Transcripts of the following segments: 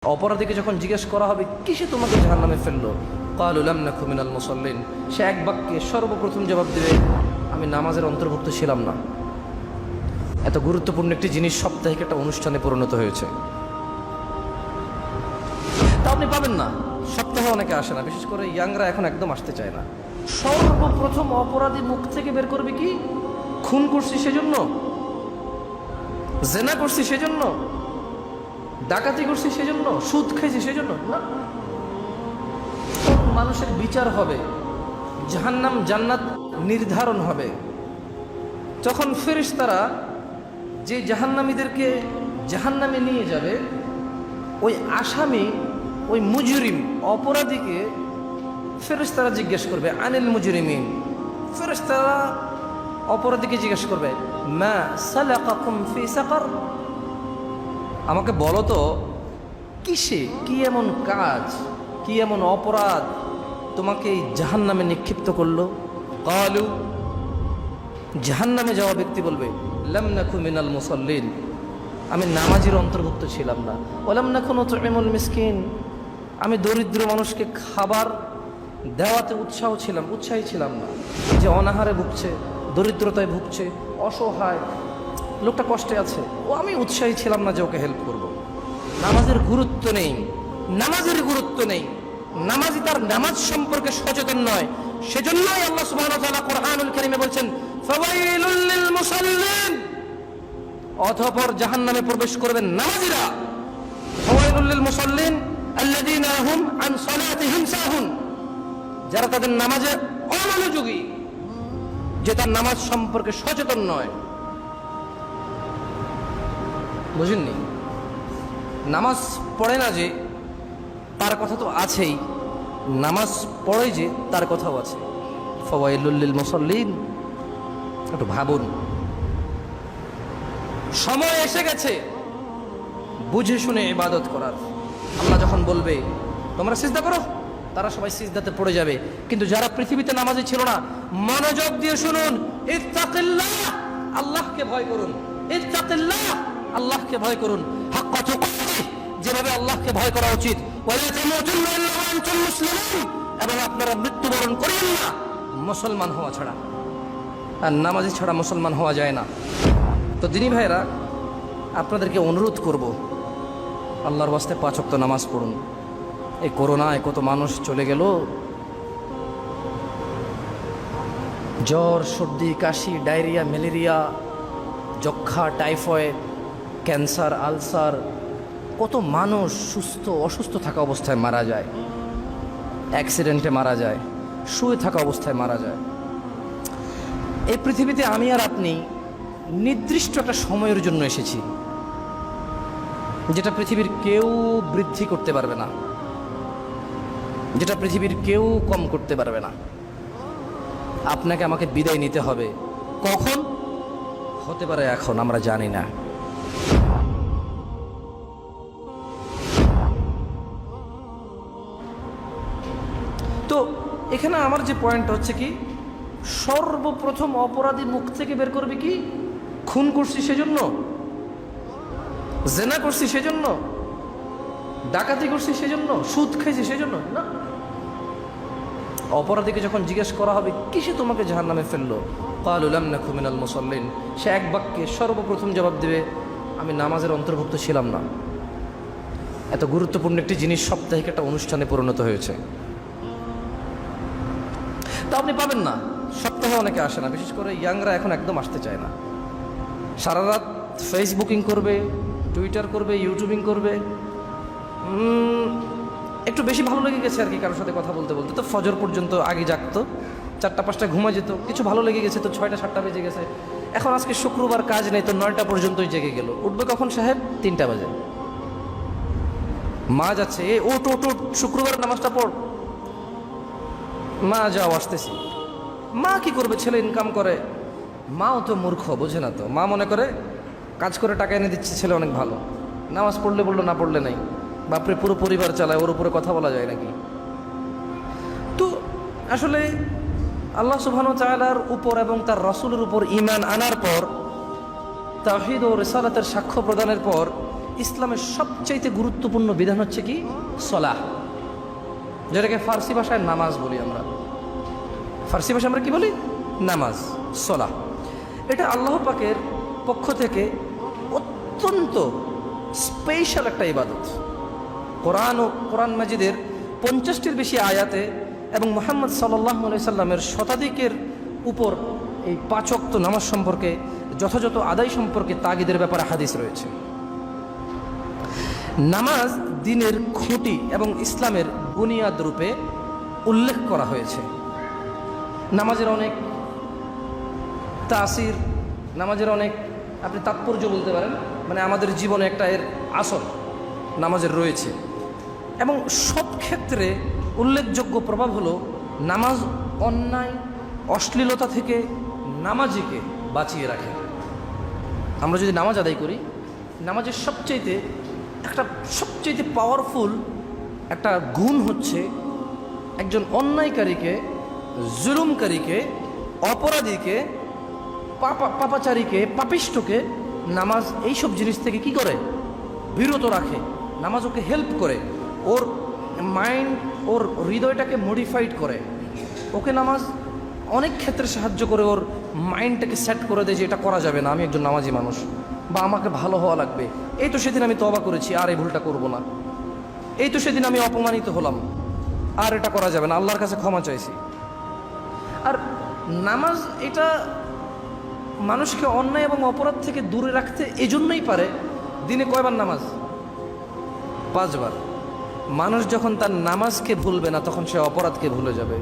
অপরাধীকে যখন জিজ্ঞেস করা হবে কিসে তোমাকে জাহান্নামে ফেললো, ক্বালু লাম নাকু মিনাল মুসাল্লিন, সে এক বাক্যে সর্বপ্রথম জবাব দেবে, আমি নামাজের অন্তর্ভুক্ত ছিলাম না। এত গুরুত্বপূর্ণ একটি জিনিস সাপ্তাহিক একটা অনুষ্ঠানে পরিণত হয়েছে। তা আপনি পাবেন না, সপ্তাহে অনেকে আসে না, বিশেষ করে ইয়াংরা এখন একদম আসতে চায় না। সর্বপ্রথম অপরাধী মুখ থেকে বের করবে কি, খুন করছি সেজন্য, জেনা করছি সেজন্য, ডাকাতি করছি সেজন্য, সুদ খাইছি সেজন্য না। মানুষের বিচার হবে, জাহান্নাম জান্নাত নির্ধারণ হবে। যখন ফেরেশতারা যে জাহান্নামীদেরকে জাহান্নামে নিয়ে যাবে, ওই আসামি, ওই মুজরিম অপরাধীকে ফেরেশতারা জিজ্ঞেস করবে আনিল মুজরিমিন। ফেরেশতারা অপরাধীকে জিজ্ঞেস করবে মা সালাকাকুম ফি সাকার, আমাকে বলো তো কিসে, কি এমন কাজ, কি এমন অপরাধ তোমাকে এই জাহান্নামে নিক্ষিপ্ত করলো। ক্বালু, জাহান্নামে যাওয়া ব্যক্তি বলবে লাম নাকু মিনাল মুসাল্লিন, আমি নামাজের অন্তর্ভুক্ত ছিলাম না। ওয়ালাম নাকু নুতঈমুল মিসকিন, আমি দরিদ্র মানুষকে খাবার দেওয়াতে উৎসাহী ছিলাম না। যে অনাহারে ভুগছে, দরিদ্রতায় ভুগছে, অসহায় লোকটা কষ্টে আছে, ও আমি উৎসাহী ছিলাম না যে ওকে হেল্প করব। নামাজের গুরুত্ব নেই, নামাজের গুরুত্ব নেই, নামাজি তার নামাজ সম্পর্কে সচেতন নয়। সেজন্যই আল্লাহ সুবহানাহু ওয়া তাআলা কোরআনুল কারীমে বলছেন ফাওয়াইলুল লিল মুসাল্লিন, অতঃপর জাহান্নামে প্রবেশ করবেন নামাজিরা। ফাওয়াইলুল লিল মুসাল্লিন আল্লাযীনা হুম আন সালাতিহিম সাহুন, যারা তাদের নামাজে অমনোযোগী, যে তার নামাজ সম্পর্কে সচেতন নয়। বুঝেননি? নামাজ পড়ে না যে তার কথা তো আছেই, নামাজ পড়ে যে তার কথাও আছে। ফাওয়াইলুল লিল মুসাল্লিন, একটু ভাবুন। সময় এসে গেছে বুঝে শুনে ইবাদত করার। আল্লাহ যখন বলবে তোমরা সিজদা করো, তারা সবাই সিজদাতে পড়ে যাবে। কিন্তু যারা পৃথিবীতে নামাজি ছিল না, মনোযোগ দিয়ে শুনুন, ইত্তাকিল্লাহ, আল্লাহকে ভয় করুন। ইত্তাকিল্লাহ, আল্লাহকে ভয় করুন। হাক্কা তুকাতিহ, যেভাবে আল্লাহকে ভয় করা উচিত। ওয়ালা তামুতুন্না ইল্লা ওয়া আনতুম মুসলিমুন, এবং আপনারা মৃত্যুবরণ করেন না মুসলমান হওয়া ছাড়া। আর নামাজি ছাড়া মুসলমান হওয়া যায় না। তো দিনী ভাইরা, আপনাদেরকে অনুরোধ করব, আল্লাহর ওয়াস্তে 5 ওয়াক্ত নামাজ পড়ুন। এই করোনায় কত মানুষ চলে গেল, জ্বর, সর্দি, কাশি, ডায়রিয়া, ম্যালেরিয়া, যক্ষা, টাইফয়েড, ক্যান্সার, আলসার, কত মানুষ অসুস্থ থাকা অবস্থায় মারা যায়, অ্যাক্সিডেন্টে মারা যায়, শুয়ে থাকা অবস্থায় মারা যায়। এই পৃথিবীতে আমি আর আপনি নির্দিষ্ট একটা সময়ের জন্য এসেছি, যেটা পৃথিবীর কেউ বৃদ্ধি করতে পারবে না, যেটা পৃথিবীর কেউ কম করতে পারবে না। আপনাকে আমাকে বিদায় নিতে হবে। কখন হতে পারে এখন আমরা জানি না। তো এখানে আমার যে পয়েন্টটা হচ্ছে কি, সর্বপ্রথম অপরাধী মুখ থেকে বের করবে কি, খুন করছি সেজন্য, জেনা করছি সেজন্য, ডাকাতি করছি সেজন্য, সুদ খাইছি সেজন্য না। অপরাধীকে যখন জিজ্ঞেস করা হবে কিসে তোমাকে জাহান্নামে ফেললো, ক্বালু লাম নাকু মিনাল মুসাল্লিন, সে এক বাক্যে সর্বপ্রথম জবাব দেবে, আমি নামাজের অন্তর্ভুক্ত ছিলাম না। এত গুরুত্বপূর্ণ একটি জিনিস সাপ্তাহিক একটা অনুষ্ঠানে পরিণত হয়েছে। তা আপনি পাবেন না, সপ্তাহে অনেকে আসে না, বিশেষ করে ইয়াংরা এখন একদম আসতে চায় না। সারা রাত ফেসবুকিং করবে, টুইটার করবে, ইউটিউবিং করবে। একটু বেশি ভালো লেগে গেছে আর কি কারোর সাথে কথা বলতে বলতে, তো ফজর পর্যন্ত আগে জাগতো, 4টা-5টায় ঘুমা যেত, কিছু ভালো লেগে গেছে তো 6টা-7টা বেজে গেছে। এখন আজকে শুক্রবার কাজ নেই, তো 9টা পর্যন্তই জেগে গেল। উঠবে কখন সাহেব? 3টা বাজে। মা যাচ্ছে, এ ওট ওট ওট, শুক্রবার নামাজটা পড়। মা যাও, আসতেছি। মা কি করবে? ছেলে ইনকাম করে। মাও তো মূর্খ, বোঝে না তো। মা মনে করে কাজ করে টাকা এনে দিচ্ছে, ছেলে অনেক ভালো, নামাজ পড়লে বললো, না পড়লে নাই। বাপরে, পুরো পরিবার চালায়, ওর উপরে কথা বলা যায় নাকি? তো আসলে আল্লাহ সুবহানাহু ওয়া তাআলার উপর এবং তার রাসূলের উপর ঈমান আনার পর, তাওহীদ ও রিসালাতের সাক্ষ্য প্রদানের পর ইসলামের সবচাইতে গুরুত্বপূর্ণ বিধান হচ্ছে কি? সলাহ, যেটাকে ফার্সি ভাষায় নামাজ বলি আমরা। ফার্সি ভাষায় আমরা কি বলি? নামাজ, সলাহ। এটা আল্লাহ পাকের পক্ষ থেকে অত্যন্ত স্পেশাল একটা ইবাদত। কোরআন মাজিদের 50টির বেশি আয়াতে এবং মুহাম্মদ সাল্লাল্লাহু আলাইহি সাল্লামের শতাধিকের উপর এই 5 ওয়াক্ত নামাজ সম্পর্কে, যথাযথ আদায় সম্পর্কে তাগিদের ব্যাপারে হাদিস রয়েছে। নামাজ দ্বীনের খুঁটি এবং ইসলামের বুনিয়াদ রূপে উল্লেখ করা হয়েছে। নামাজের অনেক তাসির, নামাজের অনেক আপনি তাৎপর্য বলতে পারেন, মানে আমাদের জীবনে একটা এর আসর নামাজের রয়েছে। এবং সব ক্ষেত্রে উল্লেখযোগ্য প্রভাব হলো নামাজ অন্যায় অশ্লীলতা থেকে নামাজিকে বাঁচিয়ে রাখে। আমরা যদি নামাজ আদায় করি, নামাজের সবচাইতে পাওয়ারফুল একটা গুণ হচ্ছে একজন অন্যায়কারীকে, জুলুমকারীকে, অপরাধীকে, পাপাচারীকে, পাপিষ্ঠকে নামাজ এইসব জিনিস থেকে কি করে? বিরত রাখে। নামাজ ওকে হেল্প করে, ওর মাইন্ড, ওর হৃদয়টাকে মডিফাইড করে। ওকে নামাজ অনেক ক্ষেত্রে সাহায্য করে, ওর মাইন্ডটাকে সেট করে দেয় যে এটা করা যাবে না, আমি একজন নামাজি মানুষ, বা আমাকে ভালো হওয়া লাগবে। এই তো সেদিন আমি তওবা করেছি, আর এই ভুলটা করব না। এই তো সেদিন আমি অপমানিত হলাম, আর এটা করা যাবে না, আল্লাহর কাছে ক্ষমা চাইছি। আর নামাজ এটা মানুষকে অন্যায় এবং অপরাধ থেকে দূরে রাখতে এজন্যই পারে। দিনে কয়বার নামাজ? 5 বার। মানুষ যখন তার নামাজকে ভুলবে না, তখন সে অপরাধকে ভুলে যাবে।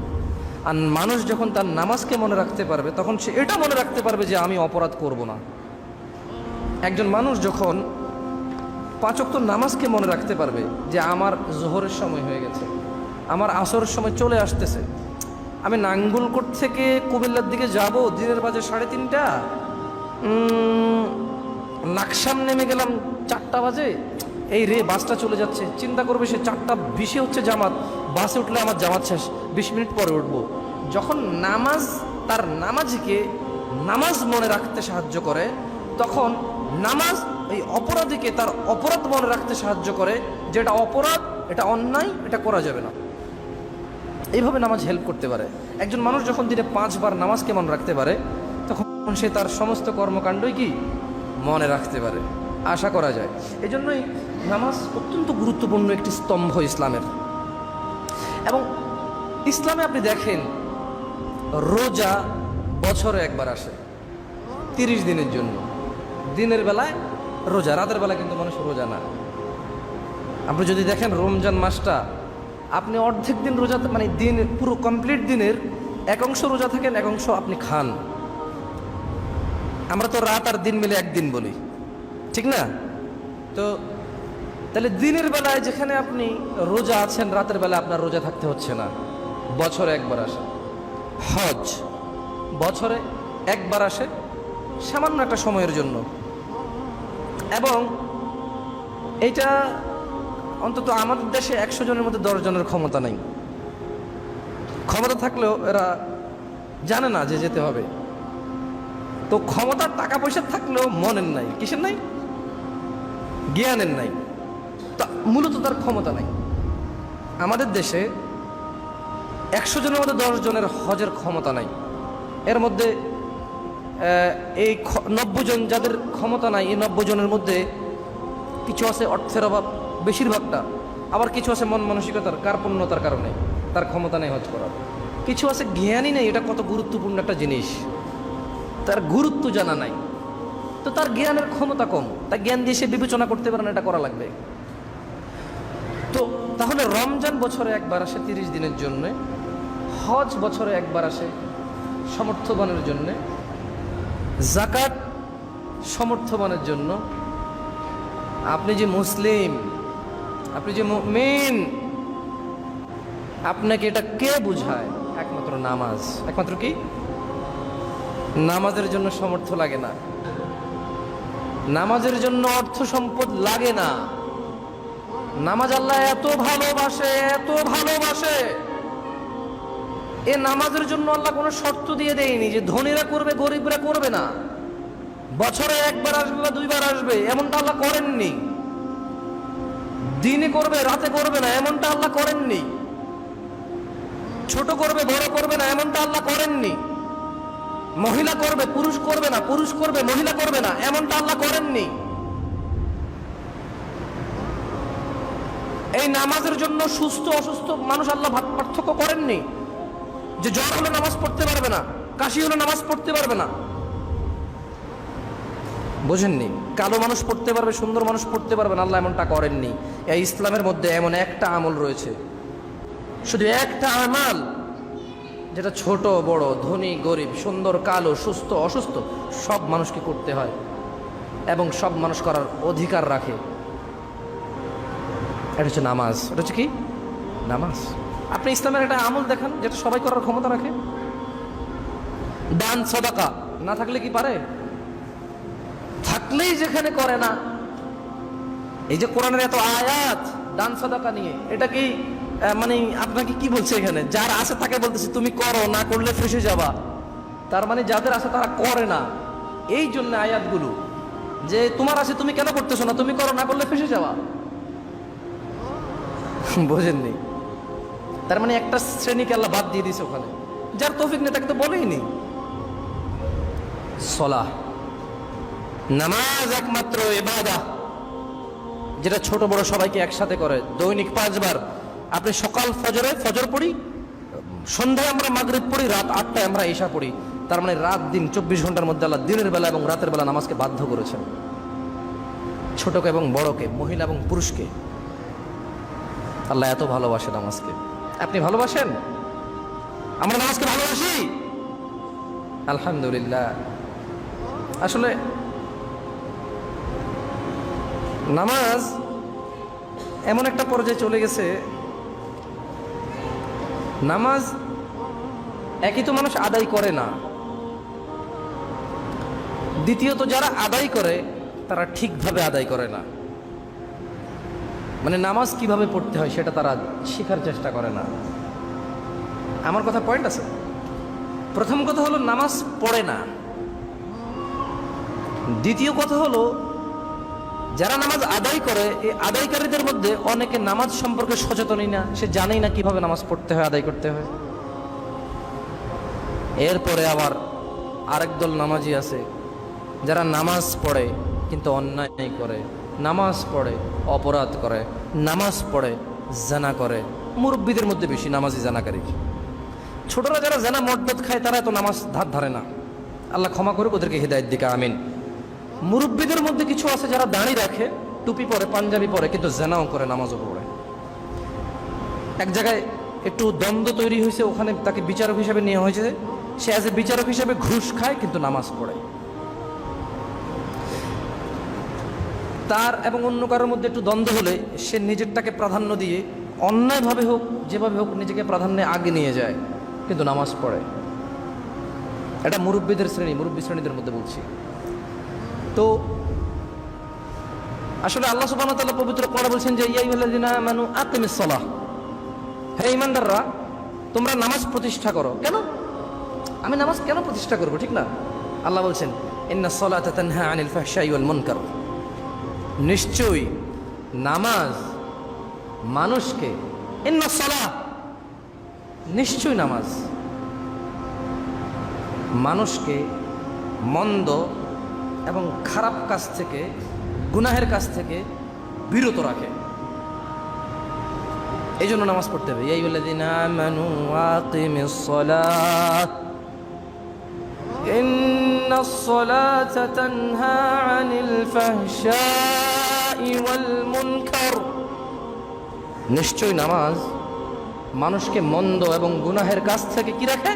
আর মানুষ যখন তার নামাজকে মনে রাখতে পারবে, তখন সে এটা মনে রাখতে পারবে যে আমি অপরাধ করব না। একজন মানুষ যখন 5 ওয়াক্ত নামাজকে মনে রাখতে পারবে যে আমার জোহরের সময় হয়ে গেছে, আমার আসরের সময় চলে আসতেছে, আমি নাঙ্গলকোট থেকে কুমিল্লার দিকে যাব, দিনের বাজে 3:30, লাকসাম নেমে গেলাম 4টা বাজে, এই রে বাসটা চলে যাচ্ছে, চিন্তা করবে সে 4:20 হচ্ছে জামাত, বাসে উঠলে আমার জামাত শেষ, 20 মিনিট পরে উঠবো। যখন নামাজ তার নামাজিকে নামাজ মনে রাখতে সাহায্য করে, তখন নামাজ এই অপরাধীকে তার অপরাধ মনে রাখতে সাহায্য করে, যেটা অপরাধ, এটা অন্যায়, এটা করা যাবে না। এইভাবে নামাজ হেল্প করতে পারে। একজন মানুষ যখন দিনে 5 বার নামাজকে মনে রাখতে পারে, তখন সে তার সমস্ত কর্মকাণ্ডই কি মনে রাখতে পারে, আশা করা যায়। এই জন্যই নামাজ অত্যন্ত গুরুত্বপূর্ণ একটি স্তম্ভ ইসলামের। এবং ইসলামে আপনি দেখেন, রোজা বছরে একবার আসে 30 দিনের জন্য। দিনের বেলায় রোজা, রাতের বেলা কিন্তু মানুষ রোজা না। আপনি যদি দেখেন রমজান মাসটা, আপনি অর্ধেক দিন রোজা, মানে দিন পুরো কমপ্লিট দিনের এক অংশ রোজা থাকেন, এক অংশ আপনি খান। আমরা তো রাত আর দিন মিলে একদিন বলি, ঠিক না? তো তাহলে দিনের বেলায় যেখানে আপনি রোজা আছেন, রাতের বেলায় আপনার রোজা থাকতে হচ্ছে না। বছরে একবার আসে হজ, বছরে একবার আসে সামান্য একটা সময়ের জন্য। এবং এটা অন্তত আমাদের দেশে 100 জনের মধ্যে 10 জনের ক্ষমতা নাই। ক্ষমতা থাকলেও এরা জানে না যে যেতে হবে। তো ক্ষমতার টাকা পয়সা থাকলেও মনের নাই। কিসের নাই? জ্ঞানের নাই। তা মূলত তার ক্ষমতা নাই। আমাদের দেশে 100 জনের মধ্যে 10 জনের হজের ক্ষমতা নাই। এর মধ্যে এই 90 জন যাদের ক্ষমতা নাই, এই 90 জনের মধ্যে কিছু আছে অর্থের অভাব, বেশিরভাগটা। আবার কিছু আছে মন মানসিকতার কার্পণ্যতার কারণে তার ক্ষমতা নেই হজ করার। কিছু আছে জ্ঞানই নেই, এটা কত গুরুত্বপূর্ণ একটা জিনিস, তার গুরুত্ব জানা নাই। তো তার জ্ঞানের ক্ষমতা কম, তার জ্ঞান দিয়ে সে বিবেচনা করতে পারে না এটা করা লাগবে। তো তাহলে রমজান বছরে একবার আসে 30 দিনের জন্য, হজ বছরে একবার আসে সমর্থবানের জন্য, যাকাত সমর্থবানের জন্য। আপনি যে মুসলিম, আপনি যে মুমিন, আপনাকে এটা কে বুঝায়? একমাত্র নামাজ। একমাত্র কি? নামাজের জন্য সমর্থ লাগে না, নামাজের জন্য অর্থ সম্পদ লাগে না। নামাজ আল্লাহ এত ভালোবাসে, এত ভালোবাসে, এ নামাজের জন্য আল্লাহ কোনো শর্ত দিয়ে দেয়নি যে ধনীরা করবে গরিবরা করবে না, বছরে একবার আসবে বা 2 বার আসবে, এমনটা আল্লাহ করেননি। দিনে করবে রাতে করবে না এমনটা আল্লাহ করেননি, ছোট করবে বড় করবে না এমনটা আল্লাহ করেননি, মহিলা করবে পুরুষ করবে না, পুরুষ করবে মহিলা করবে না এমনটা আল্লাহ করেননি। এই নামাজের জন্য সুস্থ অসুস্থ মানুষ আল্লাহ পার্থক্য করেননি, যে জ্বর হলে নামাজ পড়তে পারবে না, কাশি হলে নামাজ পড়তে পারবে না। বুঝেননি? কালো মানুষ পড়তে পারবে, সুন্দর মানুষ পড়তে পারবে না, আল্লাহ এমনটা করেননি। এই ইসলামের মধ্যে এমন একটা আমল রয়েছে, শুধু একটা আমাল, যেটা ছোট বড়, ধনী গরিব, সুন্দর কালো, সুস্থ অসুস্থ সব মানুষকে করতে হয় এবং সব মানুষ করার অধিকার রাখে। এটা হচ্ছে নামাজ। এটা হচ্ছে কি? নামাজ। আপনি ইসলামের একটা আমল দেখান যেটা সবাই করার ক্ষমতা রাখে। দান সাদাকা না থাকলে কি পারে? থাকলেই যেখানে করে না। এই যে কোরআনের এত আয়াত দান সাদাকা নিয়ে, এটা কি মানে আপনাকে কি বলছে এখানে? যার আছে তাকে বলতেছে তুমি করো, না করলে ফেসে যাবা। তার মানে যাদের আছে তারা করে না। এই জন্য আয়াতগুলো যে তোমার আছে তুমি কেন করতেছো না, তুমি করো, না করলে ফেসে যাওয়া। বোঝেননি? তার মানে একটা শ্রেণীকে আল্লাহ বাদ দিয়ে দিয়েছে ওখানে। যার তৌফিক নেই তাকে তো বলেই নি। সলাহ, নামাজ একমাত্র ইবাদত যেটা ছোট বড় সবাইকে একসাথে করে। দৈনিক 5 বার আপনি সকাল ফজরে ফজর পড়ি, সন্ধ্যায় আমরা মাগরিব পড়ি, রাত 8টায় আমরা ঈশা পড়ি। তার মানে রাত দিন 24 ঘন্টার মধ্যে আল্লাহ দিনের বেলা এবং রাতের বেলা নামাজকে বাধ্য করেছেন, ছোটকে এবং বড়কে, মহিলা এবং পুরুষকে। আল্লাহ এত ভালোবাসে নামাজকে। আপনি ভালোবাসেন? আমরা নামাজকে ভালোবাসি আলহামদুলিল্লাহ। আসলে নামাজ এমন একটা পর্যায়ে চলে গেছে, নামাজ একই তো মানুষ আদায় করে না, দ্বিতীয়ত যারা আদায় করে তারা ঠিকভাবে আদায় করে না। মানে নামাজ কিভাবে পড়তে হয় সেটা তারা শেখার চেষ্টা করে না। আমার কথা পয়েন্ট আছে? প্রথম কথা হলো নামাজ পড়ে না। দ্বিতীয় কথা হলো যারা নামাজ আদায় করে, এই আদায়কারীদের মধ্যে অনেকে নামাজ সম্পর্কে সচেতনই না, সে জানেই না কিভাবে নামাজ পড়তে হয়, আদায় করতে হয়। এরপরে আবার আরেক দল নামাজি আছে যারা নামাজ পড়ে কিন্তু অন্যায় করে, নামাজ পড়ে অপরাধ করে, নামাজ পড়ে জানা করে। মুরব্বীদের মধ্যে বেশি নামাজি জানাকারী। ছোটরা যারা জানা মদদ খায় তারা এত নামাজ ধার ধারে না। আল্লাহ ক্ষমা করুক ওদেরকে, হিদায়াত দিকে আমিন। মুরব্বীদের মধ্যে কিছু আছে যারা দাঁড়ি রাখে, টুপি পরে, পাঞ্জাবি পরে, কিন্তু জানাও করে, নামাজও পড়ে। এক জায়গায় একটু দ্বন্দ্ব তৈরি হয়েছে, ওখানে তাকে বিচারক হিসেবে নেওয়া হয়েছে। সে অ্যাজ এ বিচারক হিসেবে ঘুষ খায় কিন্তু নামাজ পড়ে। তার এবং অন্য কারোর মধ্যে একটু দ্বন্দ্ব হলে সে নিজেরটাকে প্রাধান্য দিয়ে অন্যায়ভাবে হোক যেভাবে হোক নিজেকে প্রাধান্যে আগে নিয়ে যায়, কিন্তু নামাজ পড়ে। এটা মুরব্বীদের শ্রেণী, মুরব্বী শ্রেণীদের মধ্যে বলছি। তো আসলে আল্লাহ সুবহানাহু ওয়া তাআলা পবিত্র কোরআনে বলছেন যে ইয়া আইয়ুহাল্লাযিনা আমানু আকিমিস সালাহ, হে ঈমানদাররা তোমরা নামাজ প্রতিষ্ঠা করো। কেন? আমি নামাজ কেন প্রতিষ্ঠা করব? ঠিক না? আল্লাহ বলছেন ইন্নাস সালাতা তানহা আনিল ফাহশাই ওয়াল মুনকার, নিশ্চয়ই নামাজ মানুষকে, ইন্নাস সালাহ নিশ্চয়ই নামাজ মানুষকে মন্দ এবং খারাপ কাজ থেকে, গুনাহের কাজ থেকে বিরত রাখে। এই জন্য নামাজ পড়তে হবে। ইয়া আইয়ুহাল্লাযীনা আমানু আকিমিস সালাহ ইন্নাস সালাতা তানহা আনিল ফাহশাই ওয়াল মুনকার, নিশ্চয়ই নামাজ মানুষকে মন্দ এবং গুনাহের কাজ থেকে কি রাখে?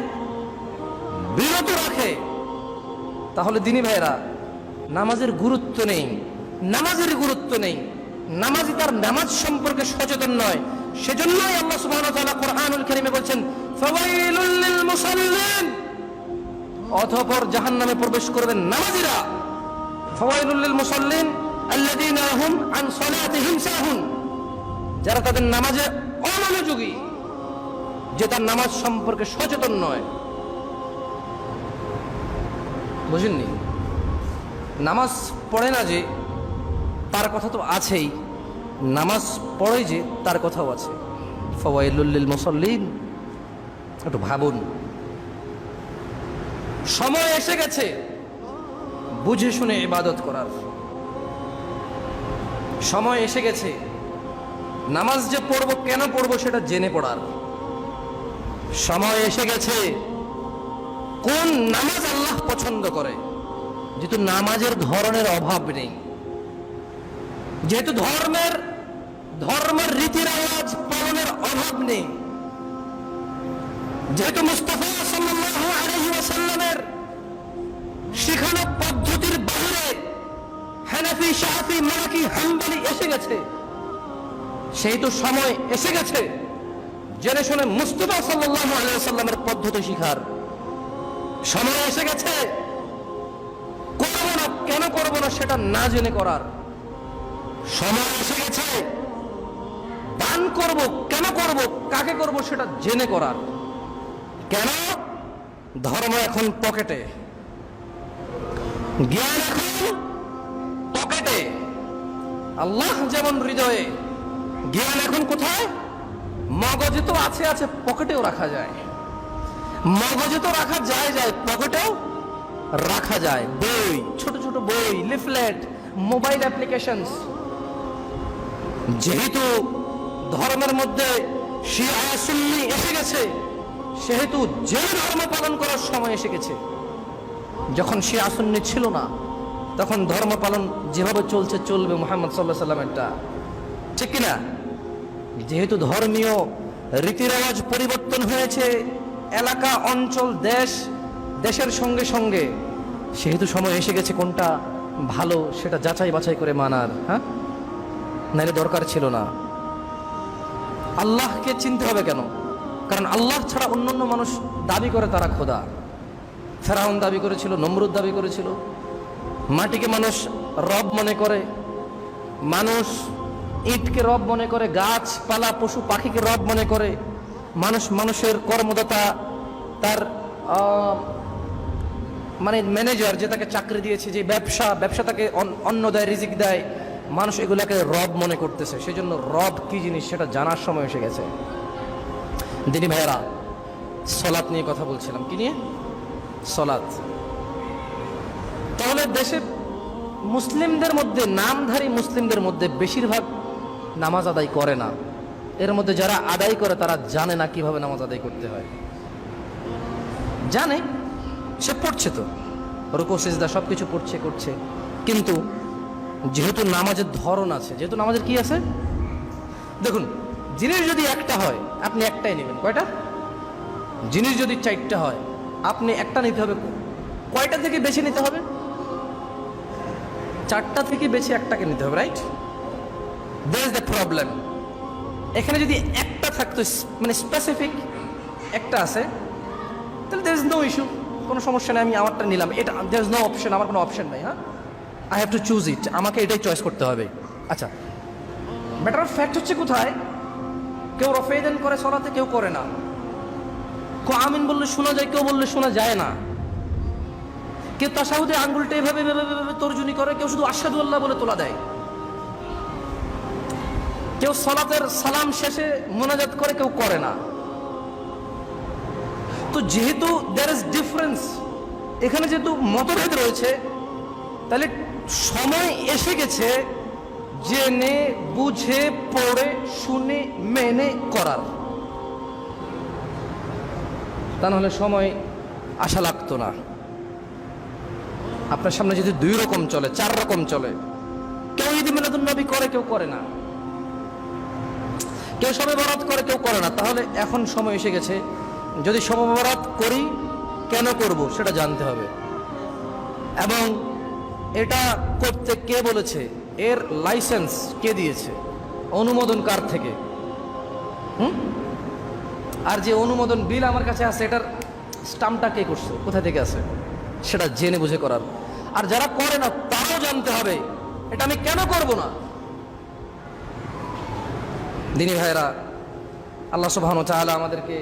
বিরত রাখে। তাহলে দিনী ভাইরা, নামাজের গুরুত্ব নেই, নামাজের গুরুত্ব নেই, নামাজি তার নামাজ সম্পর্কে সচেতন নয়। সেজন্যই আল্লাহ সুবহানাহু ওয়া তাআলা কোরআনুল কারীমে বলছেন ফাওয়াইলুল লিল মুসাল্লিন, অতঃপর জাহান্নামে প্রবেশ করবেন নামাজিরা। ফাওয়াইলুল লিল মুসাল্লিন আল্লাযীনা হুম আন সালাতিহিম সাহুন, যারা তাদের নামাজে অমনোযোগী, যে তার নামাজ সম্পর্কে সচেতন নয়। বুঝেননি? নামাজ পড়ে না যে তার কথা তো আছেই, নামাজ পড়ে যে তার কথাও আছে। ফাওয়াইলুল লিল মুসাল্লিন, একটু ভাবুন। সময় এসে গেছে বুঝে শুনে ইবাদত করার। সময় এসে গেছে নামাজ যে পড়ব কেন পড়ব সেটা জেনে পড়ার। সময় এসে গেছে কোন নামাজ আল্লাহ পছন্দ করে, যেহেতু নামাজের ধরনের অভাব নেই, যেহেতু ধর্মের রীতি রেওয়াজ পালনের অভাব নেই, যেহেতু মুস্তাফা সাল্লাল্লাহু আলাইহি ওয়াসাল্লামের শিখানো পদ্ধতির বাইরে হানাফি, শাফি, মালিকি, হাম্বলি এসে গেছে, সেই তো সময় এসে গেছে জেনে শুনে মুস্তাফা সাল্লাল্লাহু আলাইহি ওয়াসাল্লামের পদ্ধতি শিখার। সময় এসে গেছে করব না কেন করব না সেটা না জেনে করার। সময় এসে গেছে দান করব কেন করব, কাকে করব সেটা জেনে করার। কেন? ধর্ম এখন পকেটে, জ্ঞান এখন পকেটে। আল্লাহ যেমন হৃদয়ে, জ্ঞান এখন কোথায়? মগজে তো আছে, পকেটেও রাখা যায়। মগজে তো রাখা যায়, পকেটেও রাখা যায়। বই, ছোট ছোট বই, লিফলেট, মোবাইল অ্যাপ্লিকেশনস। যেহেতু ধর্মের মধ্যে শিয়া সুন্নি এসে গেছে, সেহেতু যে ধর্ম পালন করার সময় এসে গেছে। যখন শিয়া সুন্নি ছিল না তখন ধর্ম পালন যেভাবে চলবে মুহাম্মদ সাল্লাল্লাহু আলাইহি ওয়াসাল্লামেরটা, ঠিক কিনা? যেহেতু ধর্মীয় রীতিরেওয়াজ পরিবর্তন হয়েছে, এলাকা, অঞ্চল, দেশের সঙ্গে সঙ্গে, সেহেতু সময় এসে গেছে কোনটা ভালো সেটা যাচাই বাছাই করে মানার। হ্যাঁ, নাইলে দরকার ছিল না। আল্লাহকে চিনতে হবে কেন? কারণ আল্লাহ ছাড়া অন্যান্য মানুষ দাবি করে তারা খোদা। ফেরাউন দাবি করেছিল, নমরুদ দাবি করেছিল। মাটিকে মানুষ রব মনে করে, মানুষ ইটকে রব মনে করে, গাছপালা, পশু পাখিকে রব মনে করে। মানুষের কর্মদাতা, তার মানে ম্যানেজার যে তাকে চাকরি দিয়েছে, যে ব্যবসা তাকে অন্ন দেয়, রিজিক দেয়, মানুষ এগুলাকে রব মনে করতেছে। সেই জন্য রব কি জিনিস সেটা জানার সময় এসে গেছে। দিনী ভাইয়েরা, সলাৎ নিয়ে কথা বলছিলাম। কি নিয়ে? সলাৎ। তাহলে দেশে মুসলিমদের মধ্যে, নামধারী মুসলিমদের মধ্যে বেশিরভাগ নামাজ আদায় করে না। এর মধ্যে যারা আদায় করে তারা জানে না কিভাবে নামাজ আদায় করতে হয়। জানে, সে পড়ছে, তো রুকু সিজদা সবকিছু করছে, কিন্তু যেহেতু নামাজের ধরন আছে, যেহেতু নামাজের কি আছে, দেখুন, জিনিস যদি একটা হয় আপনি একটাই নেবেন। কয়টা? জিনিস যদি 4টা হয় আপনি একটা নিতে হবে। কয়টা থেকে বেছে নিতে হবে? 4টা থেকে বেছে একটাকে নিতে হবে, right? That is the problem. এখানে যদি একটা থাকতো, মানে স্পেসিফিক একটা আছে, তাহলে দ্যার ইজ নো ইস্যু, কোনো সমস্যা নেই, আমি আমারটা নিলাম। এটা দ্যার ইজ নো অপশন, আমার কোনো অপশন নাই। হ্যাঁ, আই হ্যাভ টু চুজ ইট, আমাকে এটাই চয়েস করতে হবে। আচ্ছা, ম্যাটার অফ ফ্যাক্ট হচ্ছে কোথায়, কেউ রফেদান করে সলাতে, কেউ করে না। কেউ আমিন বললে শোনা যায়, কেউ বললে শোনা যায় না। কেউ তাশাহুদে আঙ্গুলটা এভাবে তর্জনী করে, কেউ শুধু আশহাদু আল্লাহ বলে তোলা দেয়। কেউ সলাতের সালাম শেষে মোনাজাত করে, কেউ করে না। তো যেহেতু দেয়ার ইজ ডিফারেন্স, এখানে যেহেতু মতভেদ রয়েছে, তাহলে সময় এসে গেছে জেনে বুঝে পড়ে শুনে মেনে করার। তা নাহলে সময় আশা লাগতো না। আপনার সামনে যদি 2 রকম চলে, 4 রকম চলে, কেউ ঈদ মিলাদুন নবী করে, কেউ করে না, কেউ শবে বরাত করে, কেউ করে না, তাহলে এখন সময় এসে গেছে, যদি শবে বরাত করি কেন করব সেটা জানতে হবে। এবং এটা করতে কে বলেছে, এর লাইসেন্স কে দিয়েছে, অনুমোদন কার থেকে, আর যে অনুমোদন বিল আমার কাছে আছে এটার স্টাম্পটা কে করছে, কোথা থেকে আছে, সেটা জেনে বুঝে করার। আর যারা করে না তারাও জানতে হবে এটা আমি কেন করব না। দিনী ভাইরা, আল্লাহ সুবহানাহু ওয়া তাআলা আমাদেরকে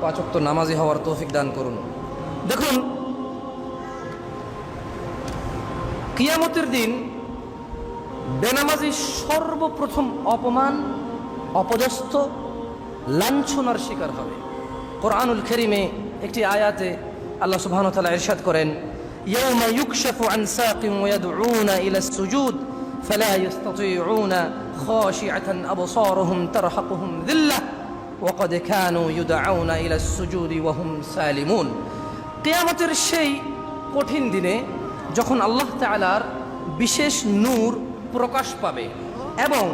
5 ওয়াক্ত নামাজি হওয়ার তৌফিক দান করুন। দেখুন, কিয়ামতের দিন বেনামাজি সর্বপ্রথম অপমান, অপদস্থ, লাঞ্ছনার শিকার হবে। কোরআনুল কারীমে একটি আয়াতে আল্লাহ সুবহানাহু ওয়া তাআলা ইরশাদ করেন, ইয়াওমা ইউকশাফু আন সাকিন ওয়া ইয়াদউনা ইলা সুজুদ ফালা ইস্তাতিউনা খাশিআতান আবসারুহুম তারহাকুহুম যিল্লাহ ওয়া ক্বাদ কানু ইউদআউনা ইলা সুজুদি ওয়া হুম সালিমুন। কিয়ামতের সেই কঠিন দিনে যখন আল্লাহ তাআলার বিশেষ নূর প্রকাশ পাবে এবং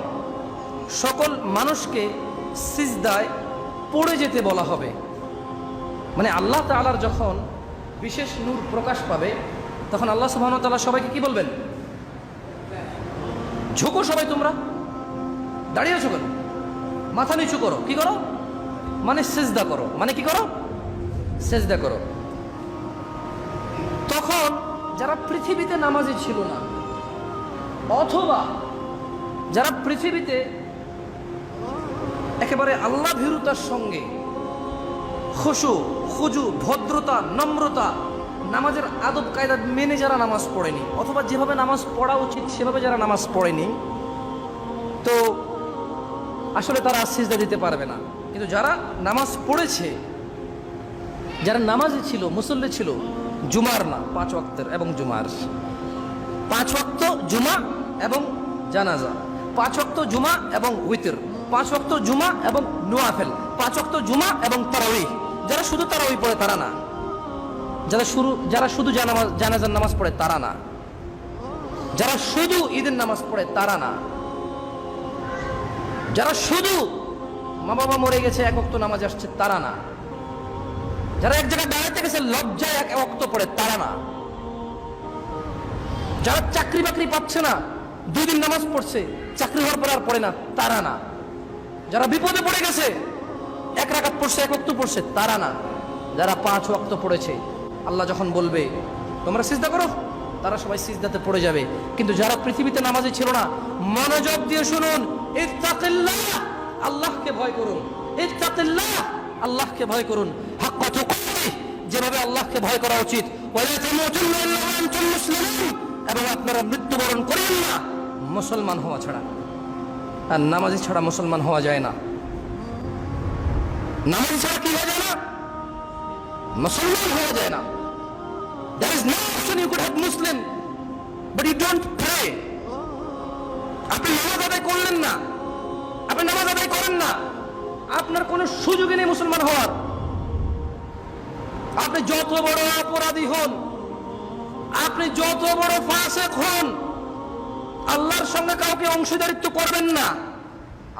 সকল মানুষকে সিজদায় পড়ে যেতে বলা হবে, মানে আল্লাহ তাআলার যখন বিশেষ নূর প্রকাশ পাবে তখন আল্লাহ সুবহানাহু ওয়া তাআলা সবাইকে কি বলবেন? ঝুঁকো সবাই, তোমরা দাঁড়িয়ে আছো কেন? মাথা নিচু করো। কি করো? মানে সিজদা করো। মানে কি করো? সিজদা করো। তখন যারা পৃথিবীতে নামাজি ছিল না অথবা যারা পৃথিবীতে একেবারে আল্লাহ ভীরুতার সঙ্গে খুশু, খুজু, ভদ্রতা, নম্রতা, নামাজের আদব কায়দা মেনে যারা নামাজ পড়েনি অথবা যেভাবে নামাজ পড়া উচিত সেভাবে যারা নামাজ পড়েনি, তো আসলে তারা সিজদা দিতে পারবে না। কিন্তু যারা নামাজ পড়েছে, যারা নামাজি ছিল, মুসল্লি ছিল, জুমার না 5 ওয়াক্তের এবং জুমার 5 ওয়াক্ত জুমা এবং জানাজা, 5 ওয়াক্ত জুমা এবং উইতর, 5 ওয়াক্ত জুমা এবং নওয়াফিল, 5 ওয়াক্ত জুমা এবং তারাউই। যারা শুধু তারাউই পড়ে তারা না, যারা শুধু জানাজার নামাজ পড়ে তারা না, যারা শুধু ঈদের নামাজ পড়ে তারা না, যারা শুধু মা বাবা মরে গেছে এক ওয়াক্ত নামাজ আসছে তারা না, যারা এক জায়গায় বেড়াতে গেছে লজ্জায় এক ওয়াক্ত পড়ে তারা না, যারা চাকরি বাকরি পাচ্ছে না 2 দিন নামাজ পড়ছে চাকরি হওয়ার পর আর পড়ে না তারা না, যারা বিপদে পড়ে গেছে 1 রাকাত পড়ছে 1 ওয়াক্ত পড়ছে তারা না, যারা 5 ওয়াক্ত পড়েছে আল্লাহ যখন বলবে তোমরা সিজদা করো তারা সবাই সিজদাতে পড়ে যাবে। কিন্তু যারা পৃথিবীতে নামাজি ছিল না, মনোযোগ দিয়ে শুনুন, ইত্তাকিল্লাহ, আল্লাহকে ভয় করুন, ইত্তাকিল্লাহ, আল্লাহকে ভয় করুন, হাক্কা তুকাতিহ, যেভাবে আল্লাহকে ভয় করা উচিত, ওয়ালা তামুতুন্না ইল্লা ওয়া আনতুম মুসলিমুন, এবং আপনারা মৃত্যুবরণ করেন না মুসলমান হওয়া ছাড়া। আর নামাজি ছাড়া মুসলমান হওয়া যায় না। নামাজি ছাড়া কি হওয়া যায় না? মুসলমান হওয়া যায় না। There is no option you could have Muslim, but you don't pray. আপনি নামাজ আদায় করলেন না, আপনি নামাজ আদায় করেন না, আপনার কোনো সুযোগই নেই মুসলমান হওয়ার। আপনি যত বড় অপরাধী হন, আপনি যত বড় ফাসিক হন, আল্লাহর সঙ্গে কাউকে অংশীদারিত্ব করবেন না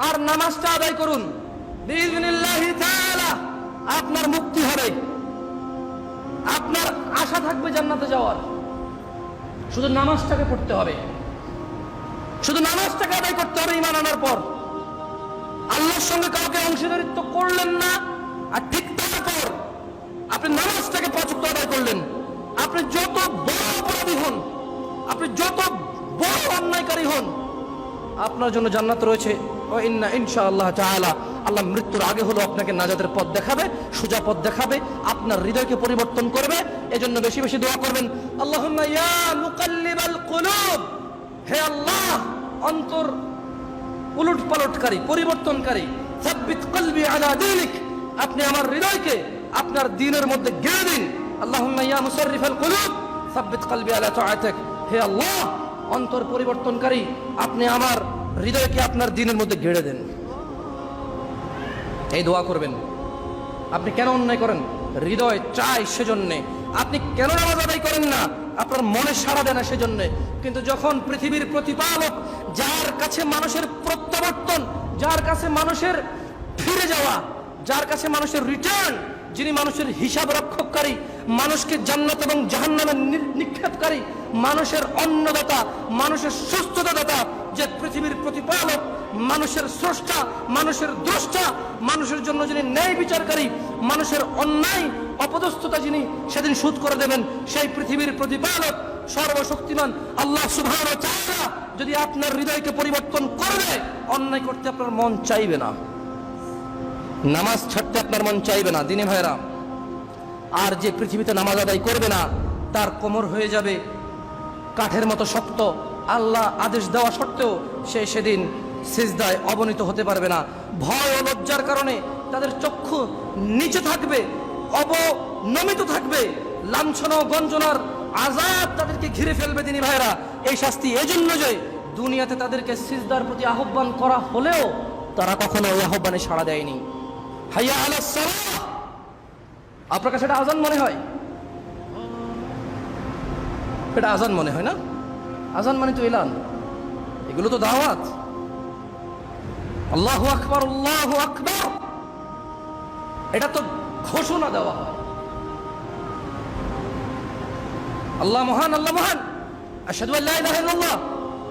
আর নামাজটা আদায় করুন, বিইজনিল্লাহি তাআলা আপনার মুক্তি হবে, আপনার আশা থাকবে জান্নাতে যাওয়ার। শুধু নামাজটাকে পড়তে হবে, শুধু নামাজটাকে আদায় করতে হবে ঈমান আনার পর। আল্লাহর সঙ্গে কাউকে অংশীদারিত্ব করলেন না, আর ঠিক তারপর আপনি নামাজটাকে 5 ওয়াক্ত আদায় করলেন। আপনি যত বড় অপরাধী হন, আপনি যত বড় অন্যায়কারী হন, আপনার জন্য জান্নাত রয়েছে। ও ইন্না ইনশাআল্লাহ তাআলা, আল্লাহ মৃত্যুর আগে হলো আপনাকে নাজাতের পথ দেখাবে, সোজা পথ দেখাবে, আপনার হৃদয়কে পরিবর্তন করবে। এজন্য বেশি বেশি দোয়া করবেন, আল্লাহুম্মা ইয়া মুকাল্লিবাল কুলুব, হে আল্লাহ অন্তর উলট পালটকারী, পরিবর্তনকারী, সাব্বিত কলবি আলা দীনিক, আপনি আমার হৃদয়কে আপনার দ্বীনের মধ্যে গেড়ে দিন। আল্লাহুম্মা ইয়া মুসাররিফাল কুলুব সাব্বিত কলবি আলা তাআতিক, হে আল্লাহ অন্তর পরিবর্তনকারী, আপনি আমার হৃদয়কে আপনার দ্বীনের মধ্যে গেড়ে দেন। এই দোয়া করবেন। আপনি কেন অন্যায় করেন? হৃদয় চায় সেজন্যে। আপনি কেন নামাজ আদায় করেন না? আপনার মনে সাড়া দেয় না সেজন্যে। কিন্তু যখন পৃথিবীর প্রতিপালক, যার কাছে মানুষের প্রত্যাবর্তন, যার কাছে মানুষের ফিরে যাওয়া, যার কাছে মানুষের রিটার্ন, যিনি মানুষের হিসাব রক্ষককারী, মানুষকে জান্নাত এবং জাহান্নামে নিক্ষেপকারী, মানুষের অন্নদাতা, মানুষের সুস্থতা দাতা, যে পৃথিবীর প্রতিপালক, মানুষের স্রষ্টা, মানুষের দ্রষ্টা, মানুষের জন্য যিনি ন্যায় বিচারকারী, মানুষের অন্যায় অপদস্থতা যিনি সেদিন শোধ করে দেবেন, সেই পৃথিবীর প্রতিপালক সর্বশক্তিমান আল্লাহ সুবহানাহু ওয়া তাআলা যদি আপনার হৃদয়কে পরিবর্তন করবে, অন্যায় করতে আপনার মন চাইবে না, নামাজ ছাড়তে আপনার মন চাইবে না। দিনী ভাইরা, আর যে পৃথিবীতে নামাজ আদায় করবে না, তার কোমর হয়ে যাবে কাঠের মতো শক্ত, আল্লাহ আদেশ দেওয়া সত্ত্বেও সে সেদিন সিজদায় অবনীত হতে পারবে না। ভয় ও লজ্জার কারণে তাদের চক্ষু নিচে থাকবে, অবনমিত থাকবে, লাঞ্ছনা ও গঞ্জনার আযাব তাদেরকে ঘিরে ফেলবে। দিনী ভাইরা, এই শাস্তি এজন্য যে দুনিয়াতে তাদেরকে সিজদার প্রতি আহ্বান করা হলেও তারা কখনো ওই আহ্বানে সাড়া দেয়নি। হাইয়া আলাস সালাহ, আপনার কাছে এটা আজান মনে হয়? এটা আজান মনে হয় না? আজান মানে তো এলান, এগুলো তো দাওয়াত। আল্লাহু আকবার, আল্লাহু আকবার, এটা তো ঘোষণা দেওয়া হয়। আল্লাহ মহান, আল্লাহ মহান, আশহাদু আল্লা ইলাহা ইল্লাল্লাহ,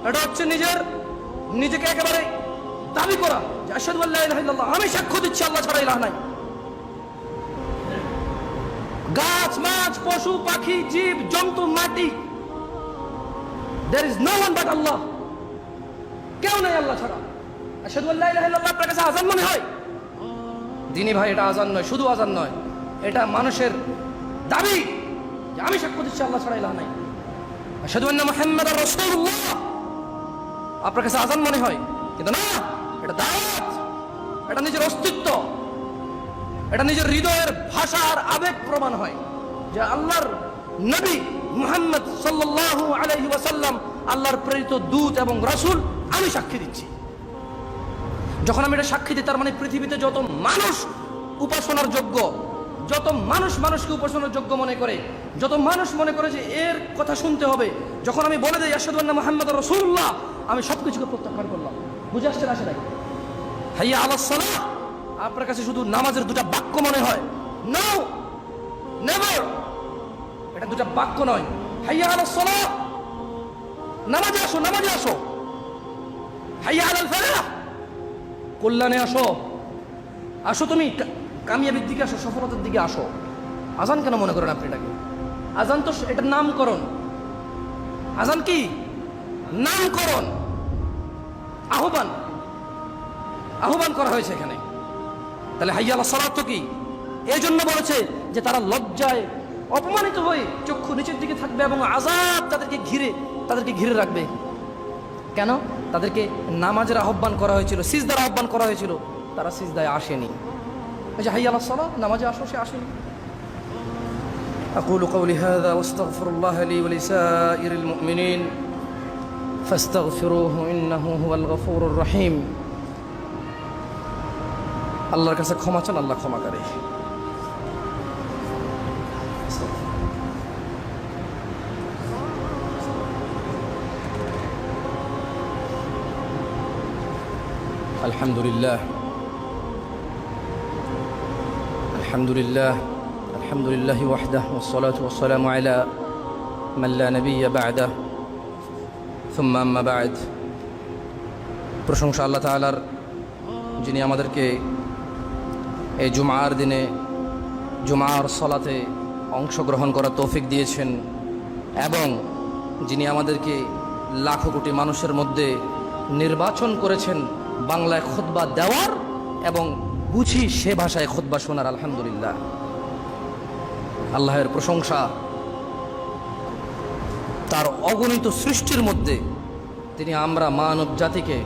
এটা হচ্ছে নিজেকে একেবারে দাবি করা যে আশহাদু আল্লা ইলাহা ইল্লাল্লাহ, আমি সাক্ষ্য দিচ্ছি আল্লাহ ছাড়া ইলাহ নাই। গাছ, মাছ, পশু, পাখি, জীব জন্তু, মাটি, there is no one but Allah, কেউ নাই আল্লাহ ছাড়া। আশহাদু আল্লা ইলাহা ইল্লাল্লাহ আপনার কাছে আজান মনে হয়? দিনী ভাই, এটা আজান নয়, শুধু আজান নয়, এটা মানুষের দাবি যে আমি সাক্ষ্য দিচ্ছি আল্লাহ ছাড়া ইলাহ নাই। আশহাদু আন্না মুহাম্মাদার রাসূলুল্লাহ আপনার কাছে আজান মনে হয়, কিন্তু না, এটা দাওয়াত, এটা নিজের অস্তিত্ব, এটা নিজের হৃদয়ের ভাষার আবেগ প্রমাণ হয় যে আল্লাহর নবী মুহাম্মদ সাল্লাল্লাহু আলাইহি ওয়াসাল্লাম আল্লাহর প্রেরিত দূত এবং রাসূল, আমি সাক্ষী দিচ্ছি। যখন আমি এটা সাক্ষী দিই, তার মানে পৃথিবীতে যত মানুষ উপাসনার যোগ্য, যত মানুষ মানুষকে উপাসনার যোগ্য মনে করে, যত মানুষ মনে করে যে এর কথা শুনতে হবে, যখন আমি বলে দিই আশহাদু আন্না মুহাম্মাদার রাসূলুল্লাহ, আমি সবকিছুকে প্রত্যাখ্যান করলাম। বুঝে আসছে না? আসে নাই? হাইয়া আলাস সালাহ আপনার কাছে শুধু নামাজের দুটা বাক্য মনে হয়? নো, নেভার, এটা দুটা বাক্য নয়। হাইয়া আলাস সালাহ, নামাজে আসো, নামাজে আসো। হাইয়া আলাল ফালাহ, কল্যাণে আসো, আসো, তুমি কামিয়াবির দিকে আসো, সফলতার দিকে আসো। আজান কেন মনে করেন আপনি এটাকে? আজান তো এটা নামকরণ। আজান কি? নামকরণ, আহ্বান, আহ্বান করা হয়েছে এখানে। তাহলে হাইয়া আলাস সালাত তো কি? এই জন্য বলেছে যে তারা লজ্জায় অপমানিত হয়ে চক্ষু নিচের দিকে থাকবে এবং আযাব তাদেরকে ঘিরে রাখবে। কেন? তাদেরকে নামাজের আহ্বান করা হয়েছিল, সিজদার আহ্বান করা হয়েছিল, তারা সিজদায় আসেনি। এই যে হাইয়া আলাস সালাহ, নামাজে আসো, সে আসেনি। আকুলু কওলি হাযা ওয়াস্তাগফিরুল্লাহ লি ওয়া লিসাইরিল মুমিনিন ফাস্তাগফিরুহু ইন্নাহু হুয়াল গফুরুর রহিম। আল্লাহর কাছে ক্ষমা চান, আল্লাহ ক্ষমাকারী। আলহামদুলিল্লাহ, আলহামদুলিল্লাহ, আলহামদুলিল্লাহ ওয়াহদাহু ওয়াসসালাতু ওয়াসসালামু আলা মান লা নাবিয়্যা বা'দাহু সুম্মা আম্মা বা'দ। প্রশংসা আল্লাহ তাআলার, যিনি আমাদেরকে এই জুমার দিনে জুমার সলাতে অংশগ্রহণ করার তৌফিক দিয়েছেন এবং যিনি আমাদেরকে লাখো কোটি মানুষের মধ্যে নির্বাচন করেছেন বাংলায় খুতবা দেওয়ার এবং বুঝি সে ভাষায় খুতবা শোনার। আলহামদুলিল্লাহ, আল্লাহের প্রশংসা। তার অগণিত সৃষ্টির মধ্যে তিনি আমরা মানব জাতিকে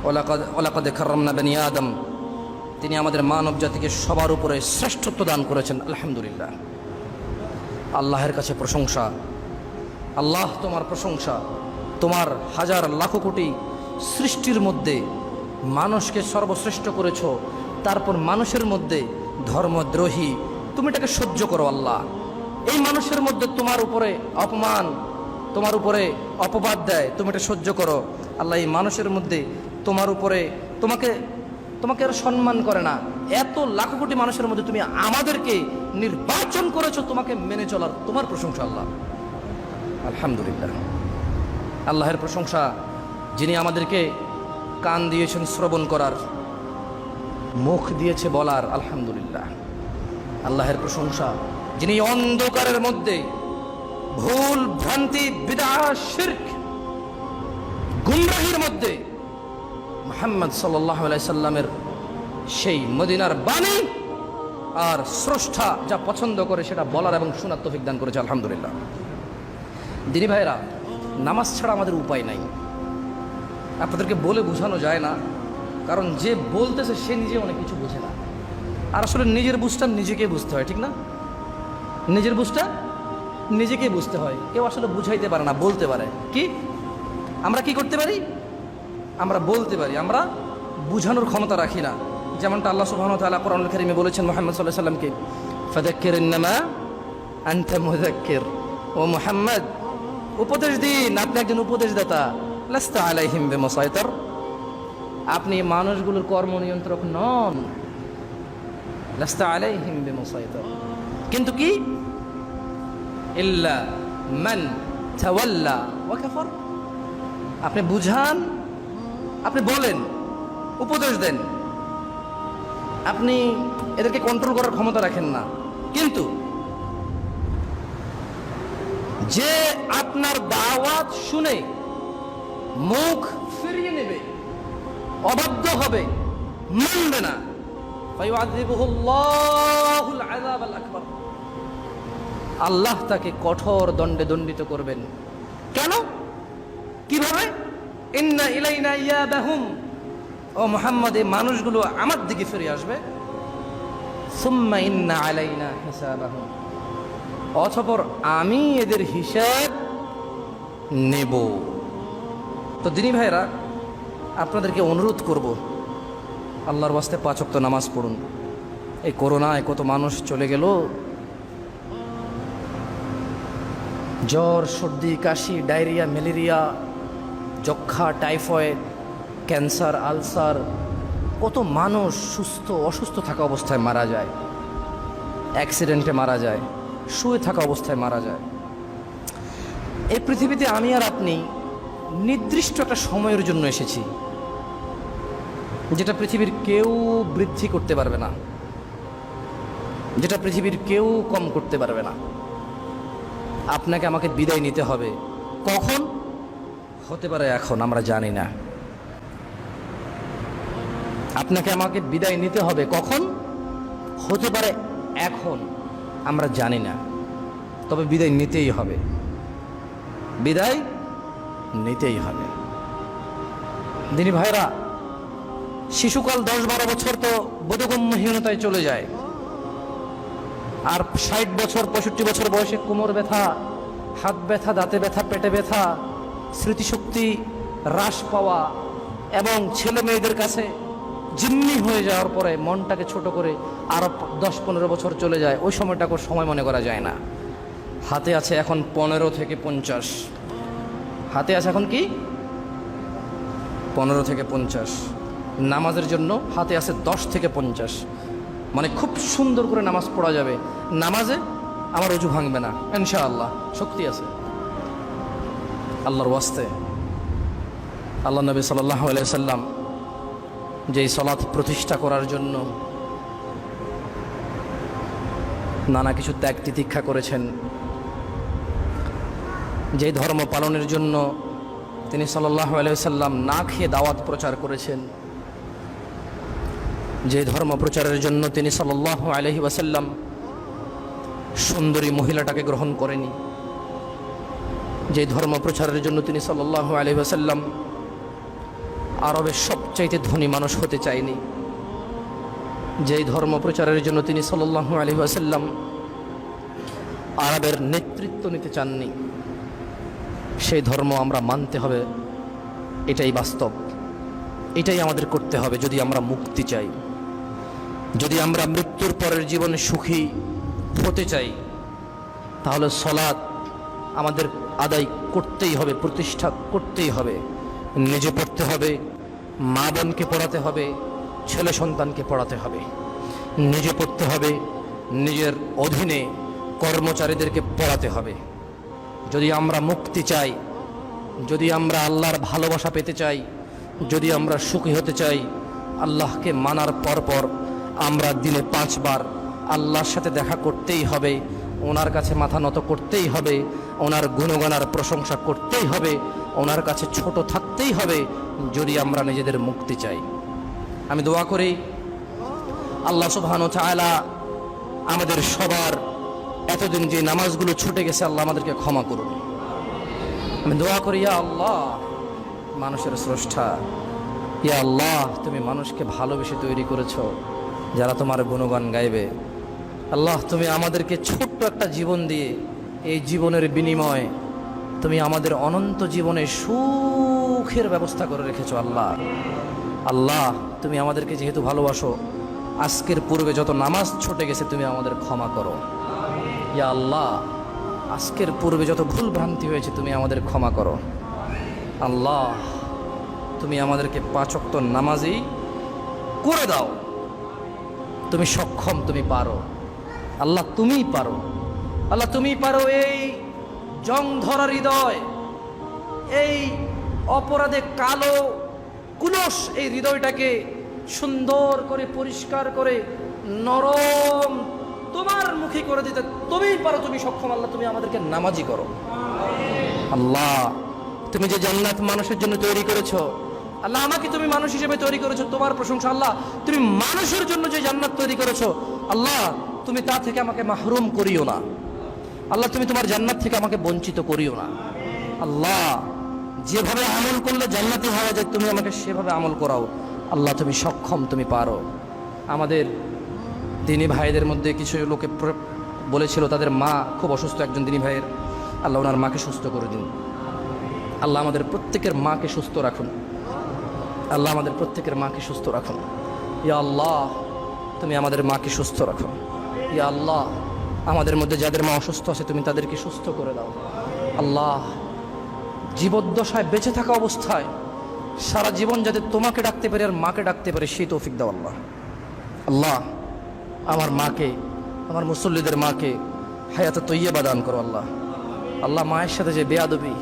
ওয়ালাকাদ কাররামনা বনি আদম, তিনি আমাদের মানব জাতিকে সবার উপরে শ্রেষ্ঠত্ব দান করেছেন। আলহামদুলিল্লাহ, আল্লাহের কাছে প্রশংসা। আল্লাহ, তোমার প্রশংসা। তোমার হাজার লাখো কোটি সৃষ্টির মধ্যে মানুষকে সর্বশ্রেষ্ঠ করেছ, তারপর মানুষের মধ্যে ধর্মদ্রোহী তুমি এটাকে সহ্য করো। আল্লাহ, এই মানুষের মধ্যে তোমার উপরে অপমান, তোমার উপরে অপবাদ দেয়, তুমি এটা সহ্য করো। আল্লাহ, এই মানুষের মধ্যে তোমার উপরে তোমাকে আর সম্মান করে না, এত লাখো কোটি মানুষের মধ্যে তুমি আমাদেরকে নির্বাচন করেছো তোমাকে মেনে চলার, তোমার প্রশংসা আল্লাহ। আলহামদুলিল্লাহ, আল্লাহের প্রশংসা, যিনি আমাদেরকে কান দিয়েছেন শ্রবণ করার, মুখ দিয়েছে বলার। আলহামদুলিল্লাহ, আল্লাহের প্রশংসা, যিনি অন্ধকারের মধ্যে ভুল ভ্রান্তি বিদআত শিরক গুমরাহির মধ্যে মুহাম্মদ সাল্লাল্লাহু আলাইহি সাল্লামের সেই মদিনার বাণী আর স্রষ্টা যা পছন্দ করে সেটা বলার এবং শোনার তৌফিক দান করেছে। আলহামদুলিল্লাহ, দিনী ভাইরা, নামাজ ছাড়া আমাদের উপায় নাই। আপনাদেরকে বলে বোঝানো যায় না, কারণ যে বলতেছে সে নিজে অনেক কিছু বোঝে না। আর আসলে নিজের বুঝটা নিজেকে বুঝতে হয়, ঠিক না? নিজের বুঝটা নিজেকেই বুঝতে হয়। কেউ আসলে বুঝাইতে পারে না, বলতে পারে। কি আমরা কি করতে পারি? আমরা বলতে পারি, আমরা বুঝানোর ক্ষমতা রাখি না। যেমনটা আল্লাহ সুবহানাহু ওয়া তাআলা কোরআনুল কারীমে বলেছেন মুহাম্মদ সাল্লাল্লাহু আলাইহি ওয়াসাল্লামকে, ফাযাক্কির ইন্নামা আনতা মুযাক্কির, ও মুহাম্মদ উপদেশ দিন, আপনি একজন উপদেশদাতা। লাস্তা আলাইহিম বিমুসাইতির, আপনি মানুষগুলোর কর্ম নিয়ন্ত্রক নন। লাস্তা আলাইহিম বিমুসাইতির, কিন্তু কি ইল্লা মান তাওয়াল্লা ওয়া কাফার, আপনি বুঝান, আপনি বলেন, উপদেশ দেন, আপনি এদেরকে কন্ট্রোল করার ক্ষমতা রাখেন না। কিন্তু যে আপনার দাওয়াত শুনে মুখ ফিরিয়ে নেবে, অবাধ্য হবে, মানবে না, ফায়ুআযিবুহুল্লাহুল আযাবাল আকবার, আল্লাহ তাকে কঠোর দণ্ডে দণ্ডিত করবেন। কেন? কিভাবে? ইন্না ইলাইনা ইয়াবাহুম, ও মুহাম্মদ এই মানুষগুলো আমার দিকে ফিরে আসবে। সুম্মা ইন্না আলাইনা হিসাবাহুম, অতঃপর আমি এদের হিসাব নেব। তো দিনী ভাইরা, আপনাদেরকে অনুরোধ করব, আল্লাহর ওয়াস্তে 5 ওয়াক্ত নামাজ পড়ুন। এই করোনায় কত মানুষ চলে গেল, জ্বর, সর্দি, কাশি, ডায়রিয়া, ম্যালেরিয়া, যক্ষা, টাইফয়েড, ক্যান্সার, আলসার, কত মানুষ অসুস্থ থাকা অবস্থায় মারা যায়, অ্যাক্সিডেন্টে মারা যায়, শুয়ে থাকা অবস্থায় মারা যায়। এই পৃথিবীতে আমি আর আপনি নির্দিষ্ট একটা সময়ের জন্য এসেছি, যেটা পৃথিবীর কেউ বৃদ্ধি করতে পারবে না, যেটা পৃথিবীর কেউ কম করতে পারবে না। আপনাকে আমাকে বিদায় নিতে হবে। কখন? হতে পারে এখন, আমরা জানি না। আপনাকে আমাকে বিদায় নিতে হবে কখন? হতে পারে এখন, আমরা জানি না। তবে বিদায় নিতেই হবে, বিদায় নিতেই হবে। দিনী ভাইরা, শিশুকাল 10-12 বছর তো বোধগম্যহীনতায় চলে যায়, আর 60 বছর 65 বছর বয়সে কোমর ব্যথা, হাত ব্যথা, দাঁতে ব্যথা, পেটে ব্যথা, স্মৃতিশক্তি হ্রাস পাওয়া এবং ছেলে মেয়েদের কাছে জিম্মি হয়ে যাওয়ার পরে মনটাকে ছোট করে আরও 10-15 বছর চলে যায়। ওই সময়টাকে সময় মনে করা যায় না। হাতে আছে এখন 15 থেকে 50, হাতে আছে এখন কি 15 থেকে 50। নামাজের জন্য হাতে আছে 10 থেকে 50, মানে খুব সুন্দর করে নামাজ পড়া যাবে। নামাজে আমার অজু ভাঙবে না ইনশাআল্লাহ, শক্তি আছে আল্লাহর ওয়াস্তে। আল্লাহ নবী সাল্লাল্লাহু আলাইহি সাল্লাম যেই সালাত প্রতিষ্ঠা করার জন্য নানা কিছু ত্যাগ তিতিক্ষা করেছেন, যেই ধর্ম পালনের জন্য তিনি সাল্লাল্লাহু আলাইহি সাল্লাম না খেয়ে দাওয়াত প্রচার করেছেন, যে ধর্ম প্রচারের জন্য তিনি সাল্লাল্লাহু আলাইহি ওয়াসাল্লাম সুন্দরী মহিলাটাকে গ্রহণ করেনি, যে ধর্ম প্রচারের জন্য তিনি সাল্লাল্লাহু আলাইহি ওয়াসাল্লাম আরবের সবচাইতে ধনী মানুষ হতে চায়নি, যেই ধর্ম প্রচারের জন্য তিনি সাল্লাল্লাহু আলাইহি ওয়াসাল্লাম আরবের নেতৃত্ব নিতে চাননি, সেই ধর্ম আমরা মানতে হবে। এটাই বাস্তব, এটাই আমাদের করতে হবে যদি আমরা মুক্তি চাই, যদি আমরা মৃত্যুর পরের জীবনে সুখী হতে চাই। তাহলে সালাত আমাদের আদায় করতেই হবে, প্রতিষ্ঠা করতেই হবে। নিজে পড়তে হবে, মা বোনকে পড়াতে হবে, ছেলে সন্তানকে পড়াতে হবে। নিজে পড়তে হবে, নিজের অধীনে কর্মচারীদেরকে পড়াতে হবে। যদি আমরা মুক্তি চাই, যদি আমরা আল্লাহর ভালোবাসা পেতে চাই, যদি আমরা সুখী হতে চাই, আল্লাহকে মানার পর আমরা দিনে 5 বার আল্লাহর সাথে দেখা করতেই হবে, ওনার কাছে মাথা নত করতেই হবে, ওনার গুণগানার প্রশংসা করতেই হবে, ওনার কাছে ছোট থাকতেই হবে, যদি আমরা নিজেদের মুক্তি চাই। আমি দোয়া করি আল্লাহ সুবহানাহু ওয়া তাআলা আমাদের সবার এতদিন যে নামাজগুলো ছুটে গেছে, আল্লাহ আমাদেরকে ক্ষমা করুন। আমি দোয়া করি, ইয়া আল্লাহ, মানুষের স্রষ্টা, ইয়া আল্লাহ, তুমি মানুষকে ভালোবেসে তৈরি করেছো যারা তোমার গুণগান গাইবে। আল্লাহ, তুমি আমাদেরকে ছোট্ট একটা জীবন দিয়ে এই জীবনের বিনিময়ে তুমি আমাদের অনন্ত জীবনে সুখের ব্যবস্থা করে রেখেছো। আল্লাহ, আল্লাহ, তুমি আমাদেরকে যেহেতু ভালোবাসো, আজকের পূর্বে যত নামাজ ছুটে গেছে তুমি আমাদের ক্ষমা করো। ইয়া আল্লাহ, আজকের পূর্বে যত ভুল ভ্রান্তি হয়েছে তুমি আমাদের ক্ষমা করো। আল্লাহ, তুমি আমাদেরকে 5 ওয়াক্ত নামাজি করে দাও। তুমি সক্ষম, তুমি পারো। আল্লাহ, তুমিই পারো। আল্লাহ, তুমিই পারো এই জং ধরা হৃদয়, এই অপরাধে কালো কুলস এই হৃদয়টাকে সুন্দর করে পরিষ্কার করে নরম তোমার মুখী করে দিতে তুমিই পারো, তুমি সক্ষম। আল্লাহ, তুমি আমাদেরকে নামাজি করো। আল্লাহ, তুমি যে জান্নাত মানুষের জন্য তৈরি করেছো, আল্লাহ আমাকে তুমি মানুষ হিসেবে তৈরি করেছো, তোমার প্রশংসা। আল্লাহ, তুমি মানুষের জন্য যে জান্নাত তৈরি করেছো, আল্লাহ তুমি তা থেকে আমাকে মাহরুম করিও না। আল্লাহ, তুমি তোমার জান্নাত থেকে আমাকে বঞ্চিত করিও না। আল্লাহ, যেভাবে আমল করলে জান্নাতি হওয়া যায় তুমি আমাকে সেভাবে আমল করাও। আল্লাহ, তুমি সক্ষম, তুমি পারো। আমাদের দিনী ভাইদের মধ্যে কিছু লোকে বলেছিল তাদের মা খুব অসুস্থ, একজন দিনী ভাইয়ের। আল্লাহ ওনার মাকে সুস্থ করে দিন। আল্লাহ আমাদের প্রত্যেকের মাকে সুস্থ রাখুন। আল্লাহ আমাদের প্রত্যেকের মাকে সুস্থ রাখুন। ইয়া আল্লাহ, তুমি আমাদের মাকে সুস্থ রাখো। ইয়া আল্লাহ, আমাদের মধ্যে যাদের মা অসুস্থ আছে তুমি তাদেরকে সুস্থ করে দাও। আল্লাহ, জীবদ্দশায় বেঁচে থাকা অবস্থায় সারা জীবন যাতে তোমাকে ডাকতে পারে আর মাকে ডাকতে পারে সেই তৌফিক দাও। আল্লাহ, আল্লাহ আমার মাকে, আমার মুসল্লিদের মাকে হায়াতে তৈয়বা দান করো। আল্লাহ, আল্লাহ মায়ের সাথে যে বেয়াদবি,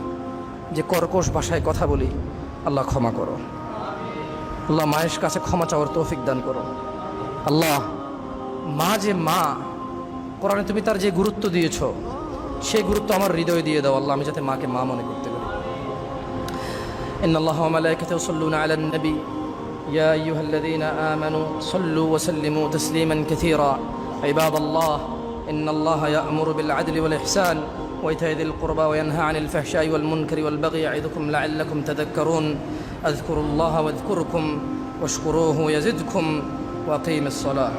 যে কর্কশ ভাষায় কথা বলি, আল্লাহ ক্ষমা করো। আল্লাহ, মায়ের কাছে ক্ষমা চাওয়ার তৌফিক দান করো। আল্লাহ, মা যে মা, কোরআনে তুমি তার যে গুরুত্ব দিয়েছো সেই গুরুত্ব আমার হৃদয়ে দিয়ে দাও। আল্লাহ, আমি যাতে মাকে মা মনে করতে পারি। ইন্নাল্লাহা ওয়া মালাইকাতাহু ইউসাল্লুনা আলান নবী ইয়া আইয়ুহাল্লাযীনা আমানু সাল্লু ওয়া সাল্লিমু তাসলিমান কাসীরা। ইবাদাল্লাহ, ইন্নাল্লাহা ইয়া'মুরু বিল আদলি ওয়াল ইহসান ওয়া ইতা'i যিল কুরবা ওয়া ইয়ানহা আনিল ফাহশাই ওয়াল মুনকারি ওয়াল বাগyi ইয়া'iদুকুম লা'আল্লাকুম তাযাক্কারুন। আযকুরুল্লাহা ওয়াযকুরকুম ওয়াশকুরুহু ইয়াজিদকুম ওয়া আকিমিস সালাহ।